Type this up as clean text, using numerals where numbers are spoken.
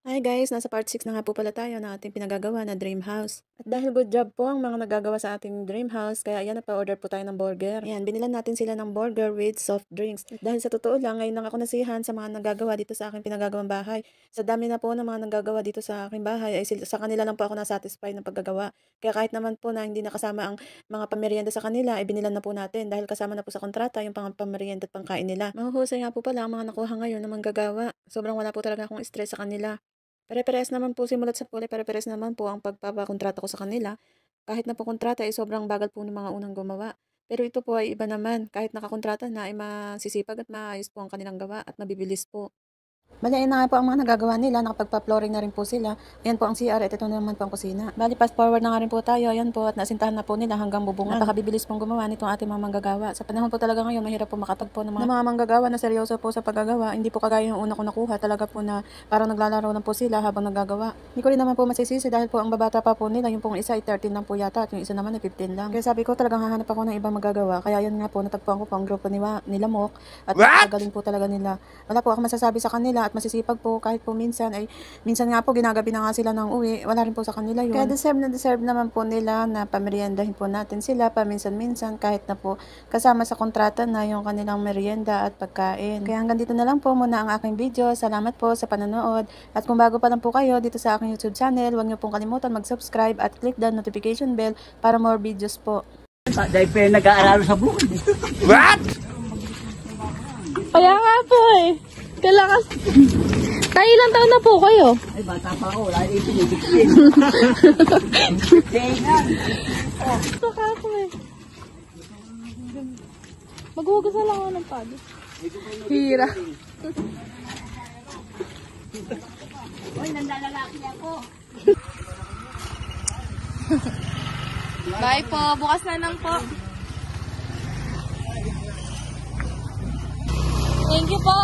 Hi guys, nasa part 6 na nga po pala tayo ng ating pinagagawa na dream house. At dahil good job po ang mga nagagawa sa ating dream house, kaya ayan, nagpa-order po tayo ng burger. Ayan, binilan natin sila ng burger with soft drinks. At dahil sa totoo lang, ngayon lang ako nasihan sa mga nagagawa dito sa aking pinagagawang bahay. Sa dami na po ng mga nagagawa dito sa aking bahay, ay sa kanila lang po ako nasatisfy ng paggagawa. Kaya kahit naman po na hindi nakasama ang mga pamerienda sa kanila, ay binilan na po natin dahil kasama na po sa kontrata yung pamerienda at pangkain nila. Mahuhusay nga po pala ang mga nakuha ngayon na manggagawa. Sobrang wala po talaga akong stress sa kanila. Pare-parehas naman po simulat sa puli, pare-parehas naman po ang pagpapakontrata ko sa kanila. Kahit na po kontrata ay sobrang bagal po ng mga unang gumawa. Pero ito po ay iba naman, kahit nakakontrata na ay masisipag at maayos po ang kanilang gawa at mabibilis po. Bali, ayun na nga po ang mga nagagawa nila. Nakapagpa-flooring na rin po sila. Ayan po ang CR at ito naman po ang kusina. Bali, fast forward na nga rin po tayo. Ayan po at nasintahan na po nila hanggang bubungan. Napakabibilis pong gumawa nitong ating mga manggagawa. Sa panahon po talaga ngayon, mahirap po makatagpo ng mga manggagawa na seryoso po sa paggagawa. Hindi po kagaya yung una ko nakuha. Talaga po na parang naglalaro lang po sila habang naggagawa. Hindi ko rin naman po masisisi dahil po ang babata pa po nila. Yung pong isa ay 13 lang po yata at yung isa naman ay 15 lang. Kaya sabi ko talagang hahanap ako ng ibang magagawa. Kaya yun nga po, natagpuan ko po ang grupo nila Mok. At galing po talaga nila. Wala po ako masasabi sa kanila at masisipag po kahit po minsan nga po ginagabi na nga sila ng uwi, wala rin po sa kanila yun. Kaya deserve naman po nila na pameriendahin po natin sila paminsan-minsan kahit na po kasama sa kontrata na yung kanilang merienda at pagkain. Kaya hanggang dito na lang po muna ang aking video. Salamat po sa panonood. At kung bago pa lang po kayo dito sa aking YouTube channel, huwag niyo pong kalimutan mag-subscribe at click the notification bell para more videos po. Dahil pa nag-aaral sa buhay. What? Kaya nga po eh. Kailangan... Tayo ilang taon na po kayo? Ay, bata pa ako. Wala yung pinipigpin. Saka ako eh. Maghugas na lang ako ng pado. Hira. Uy, nandalalaki ako. Bye po. Bukas na lang po. Thank you po.